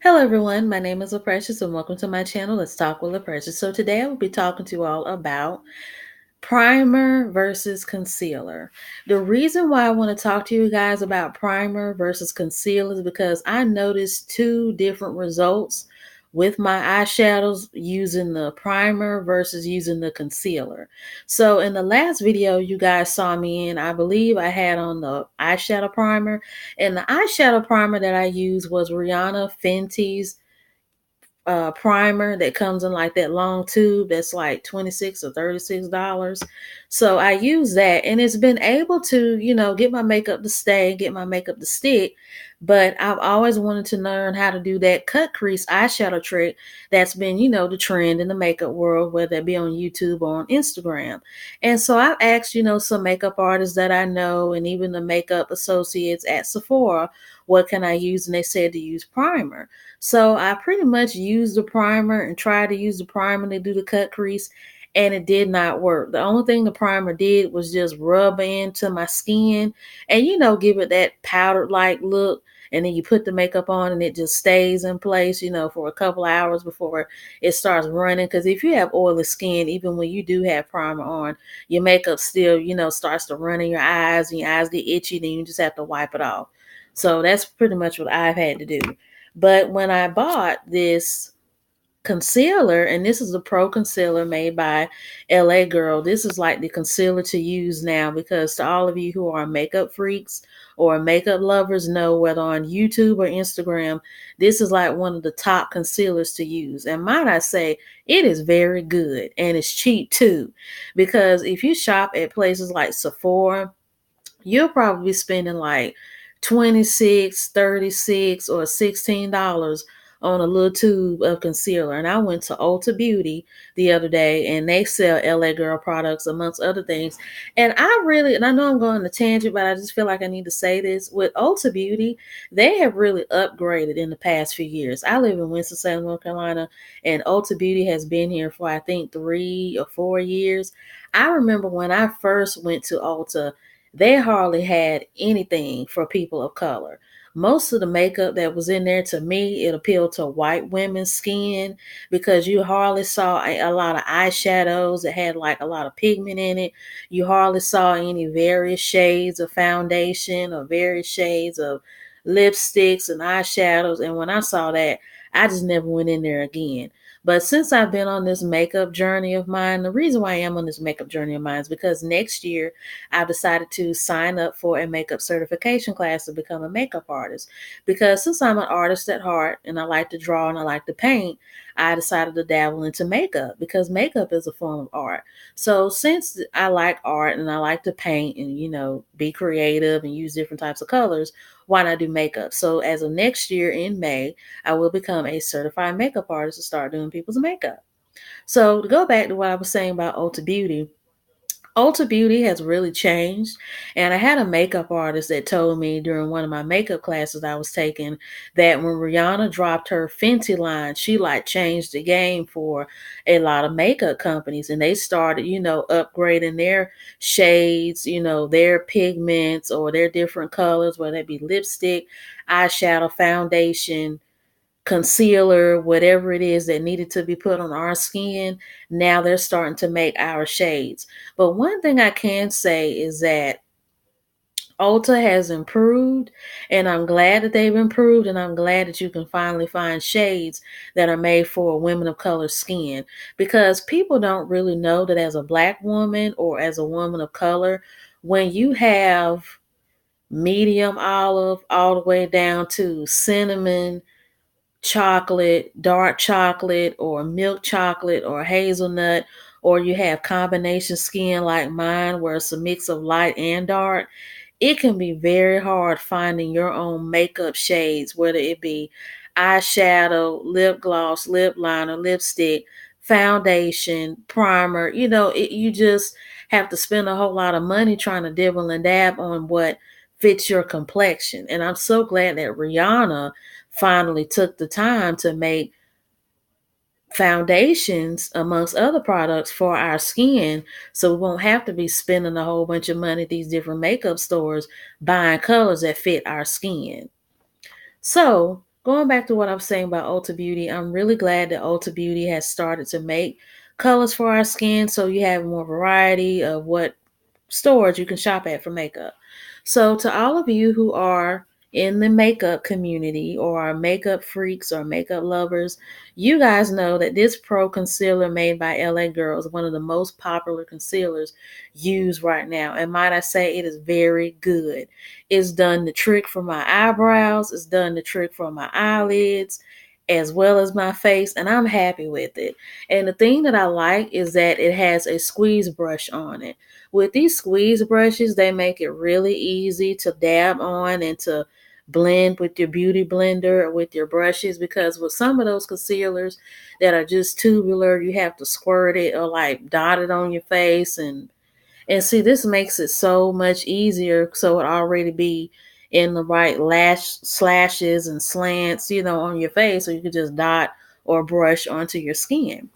Hello everyone, my name is LaPrecious and welcome to my channel, Let's Talk with LaPrecious. So today I will be talking to you all about primer versus concealer. The reason why I want to talk to you guys about primer versus concealer is because I noticed two different results with my eyeshadows using the primer versus using the concealer. So in the last video you guys saw me in, I believe I had on the eyeshadow primer, and the eyeshadow primer that I used was Rihanna Fenty's primer that comes in like that long tube that's like 26 or $36. So I use that and it's been able to, get my makeup to stay, get my makeup to stick. But I've always wanted to learn how to do that cut crease eyeshadow trick that's been, the trend in the makeup world, whether it be on YouTube or on Instagram. And so I've asked, some makeup artists that I know and even the makeup associates at Sephora, what can I use? And they said to use primer. So I pretty much used the primer and tried to use the primer to do the cut crease, and it did not work. The only thing the primer did was just rub into my skin and, give it that powdered like look. And then you put the makeup on and it just stays in place, for a couple hours before it starts running. Because if you have oily skin, even when you do have primer on, your makeup still, starts to run in your eyes and your eyes get itchy. Then you just have to wipe it off. So that's pretty much what I've had to do. But when I bought this concealer, and this is a pro concealer made by LA Girl, this is like the concealer to use now, because to all of you who are makeup freaks or makeup lovers know, whether on YouTube or Instagram, this is like one of the top concealers to use. And might I say, it is very good and it's cheap too, because if you shop at places like Sephora, you'll probably be spending like 26, 36, or $16 on a little tube of concealer. And I went to Ulta Beauty the other day and they sell LA Girl products amongst other things. And I know I'm going on a tangent, but I just feel like I need to say this. With Ulta Beauty, they have really upgraded in the past few years. I live in Winston-Salem, North Carolina, and Ulta Beauty has been here for I think 3 or 4 years. I remember when I first went to Ulta, they hardly had anything for people of color. Most of the makeup that was in there, to me, it appealed to white women's skin, because you hardly saw a lot of eyeshadows that had like a lot of pigment in it. You hardly saw any various shades of foundation or various shades of lipsticks and eyeshadows. And when I saw that, I just never went in there again. But since I've been on this makeup journey of mine, the reason why I am on this makeup journey of mine is because next year I've decided to sign up for a makeup certification class to become a makeup artist. Because since I'm an artist at heart and I like to draw and I like to paint, I decided to dabble into makeup, because makeup is a form of art. So since I like art and I like to paint and, be creative and use different types of colors, why not do makeup? So as of next year in May, I will become a certified makeup artist to start doing people's makeup. So to go back to what I was saying about Ulta Beauty, Ulta Beauty has really changed. And I had a makeup artist that told me during one of my makeup classes I was taking that when Rihanna dropped her Fenty line, she like changed the game for a lot of makeup companies. And they started, upgrading their shades, their pigments or their different colors, whether it be lipstick, eyeshadow, foundation, concealer, whatever it is that needed to be put on our skin. Now they're starting to make our shades. But one thing I can say is that Ulta has improved, and I'm glad that they've improved, and I'm glad that you can finally find shades that are made for women of color skin, because people don't really know that as a Black woman or as a woman of color, when you have medium olive all the way down to cinnamon, chocolate, dark chocolate, or milk chocolate, or hazelnut, or you have combination skin like mine where it's a mix of light and dark, it can be very hard finding your own makeup shades, whether it be eyeshadow, lip gloss, lip liner, lipstick, foundation, primer. You just have to spend a whole lot of money trying to dibble and dab on what fits your complexion. And I'm so glad that Rihanna finally took the time to make foundations amongst other products for our skin, so we won't have to be spending a whole bunch of money at these different makeup stores buying colors that fit our skin. So going back to what I'm saying about Ulta Beauty, I'm really glad that Ulta Beauty has started to make colors for our skin so you have more variety of what stores you can shop at for makeup. So, to all of you who are in the makeup community or are makeup freaks or makeup lovers, you guys know that this Pro Concealer made by LA Girl is one of the most popular concealers used right now. And might I say, it is very good. It's done the trick for my eyebrows, it's done the trick for my eyelids, as well as my face, and I'm happy with it. And the thing that I like is that it has a squeeze brush on it. With these squeeze brushes, they make it really easy to dab on and to blend with your beauty blender or with your brushes, because with some of those concealers that are just tubular, you have to squirt it or like dot it on your face, and see, this makes it so much easier, so it already be in the right lash slashes and slants, on your face, so you can just dot or brush onto your skin.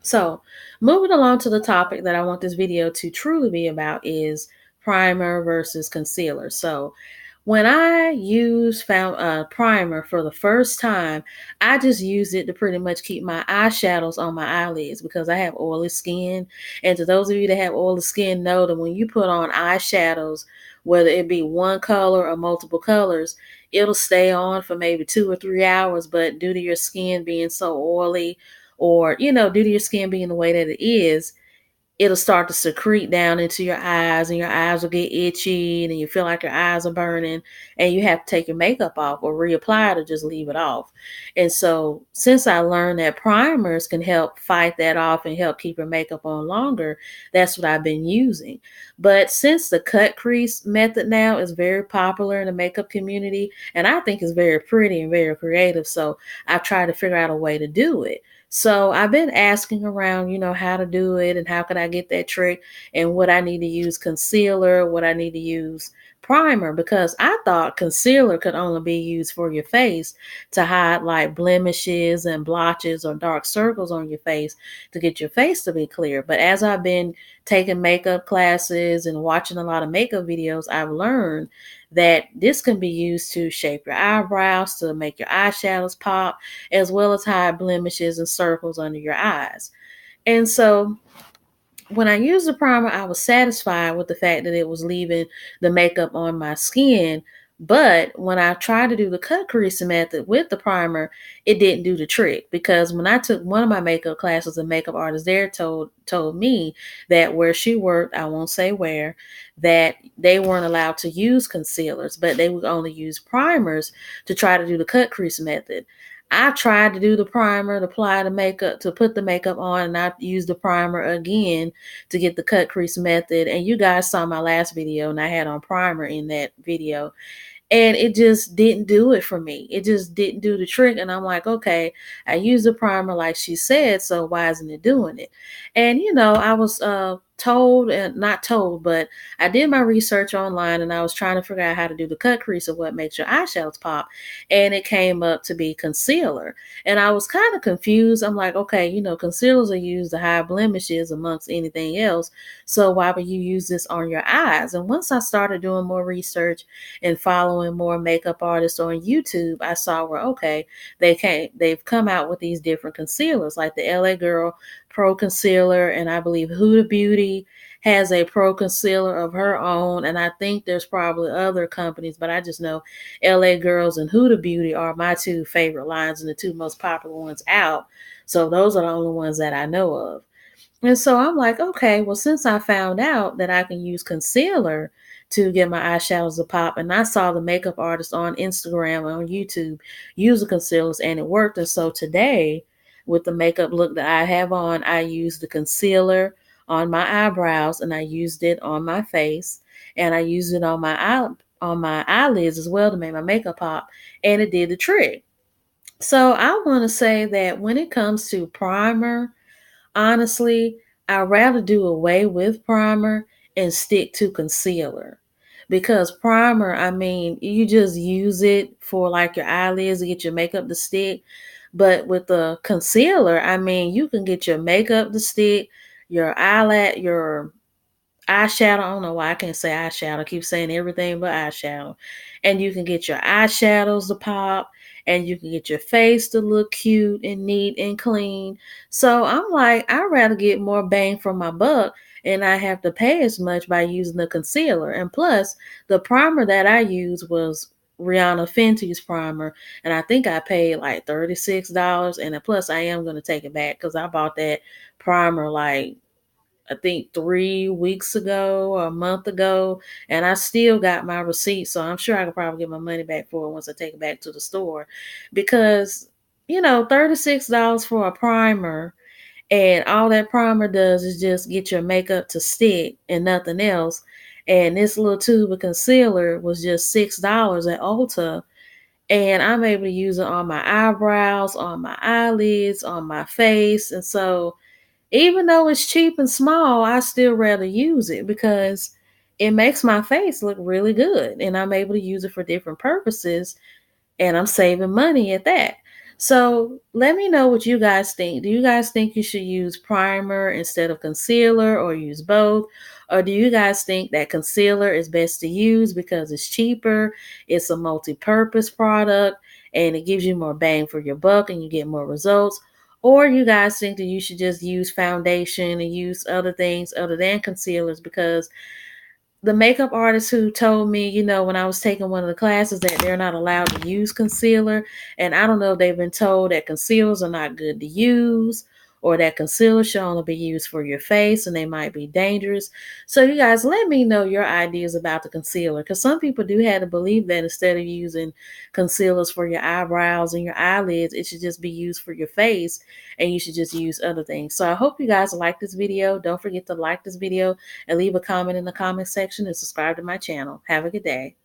So, moving along to the topic that I want this video to truly be about is primer versus concealer. So, when I use found primer for the first time, I just use it to pretty much keep my eyeshadows on my eyelids because I have oily skin. And to those of you that have oily skin, know that when you put on eyeshadows, whether it be one color or multiple colors, it'll stay on for maybe 2 or 3 hours. But due to your skin being so oily, or due to your skin being the way that it is, it'll start to secrete down into your eyes, and your eyes will get itchy and you feel like your eyes are burning, and you have to take your makeup off or reapply it or just leave it off. And so since I learned that primers can help fight that off and help keep your makeup on longer, that's what I've been using. But since the cut crease method now is very popular in the makeup community, and I think it's very pretty and very creative, so I've tried to figure out a way to do it. So I've been asking around, how to do it and how could I get that trick, and what I need to use concealer, what I need to use primer, because I thought concealer could only be used for your face to hide like blemishes and blotches or dark circles on your face to get your face to be clear. But as I've been taking makeup classes and watching a lot of makeup videos, I've learned that this can be used to shape your eyebrows, to make your eyeshadows pop, as well as hide blemishes and circles under your eyes. And so when I used the primer, I was satisfied with the fact that it was leaving the makeup on my skin. But when I tried to do the cut crease method with the primer, it didn't do the trick, because when I took one of my makeup classes, the makeup artist there told me that where she worked, I won't say where, that they weren't allowed to use concealers, but they would only use primers to try to do the cut crease method. I tried to do the primer, to apply the makeup, to put the makeup on, and I used the primer again to get the cut crease method. And you guys saw my last video, and I had on primer in that video, and it just didn't do it for me. It just didn't do the trick. And I'm like, okay, I used the primer like she said, so why isn't it doing it? And I was told, and not told, but I did my research online, and I was trying to figure out how to do the cut crease of what makes your eyeshadows pop, and it came up to be concealer. And I was kind of confused. I'm like, okay, concealers are used to hide blemishes amongst anything else, so why would you use this on your eyes? And once I started doing more research and following more makeup artists on YouTube, I saw where, okay, they've come out with these different concealers, like the LA Girl Pro Concealer, and I believe Huda Beauty has a pro concealer of her own, and I think there's probably other companies, but I just know LA Girls and Huda Beauty are my two favorite lines and the two most popular ones out. So those are the only ones that I know of. And so I'm like, okay, well, since I found out that I can use concealer to get my eyeshadows to pop, and I saw the makeup artist on Instagram and on YouTube use the concealers and it worked. And so today, with the makeup look that I have on, I used the concealer on my eyebrows, and I used it on my face, and I used it on my eyelids as well to make my makeup pop, and it did the trick. So I want to say that when it comes to primer, honestly, I'd rather do away with primer and stick to concealer. Because primer, I mean, you just use it for like your eyelids to get your makeup to stick. But with the concealer, I mean, you can get your makeup to stick, your eyelid, your eyeshadow. I don't know why I can't say eyeshadow. I keep saying everything but eyeshadow. And you can get your eyeshadows to pop. and you can get your face to look cute and neat and clean. So I'm like, I'd rather get more bang for my buck and not have to pay as much by using the concealer. And plus, the primer that I used was Rihanna Fenty's primer, and I think I paid like $36. And then plus, I am going to take it back because I bought that primer like I think 3 weeks ago or a month ago, and I still got my receipt. So I'm sure I could probably get my money back for it once I take it back to the store because, $36 for a primer, and all that primer does is just get your makeup to stick and nothing else. And this little tube of concealer was just $6 at Ulta. And I'm able to use it on my eyebrows, on my eyelids, on my face. And so even though it's cheap and small, I still rather use it because it makes my face look really good. And I'm able to use it for different purposes, and I'm saving money at that. So let me know what you guys think. Do you guys think you should use primer instead of concealer or use both? Or do you guys think that concealer is best to use because it's cheaper, it's a multi-purpose product, and it gives you more bang for your buck and you get more results? Or you guys think that you should just use foundation and use other things other than concealers because the makeup artist who told me, when I was taking one of the classes that they're not allowed to use concealer. And I don't know if they've been told that concealers are not good to use or that concealer should only be used for your face and they might be dangerous. So you guys let me know your ideas about the concealer because some people do have to believe that instead of using concealers for your eyebrows and your eyelids, it should just be used for your face and you should just use other things. So I hope you guys like this video. Don't forget to like this video and leave a comment in the comment section and subscribe to my channel. Have a good day.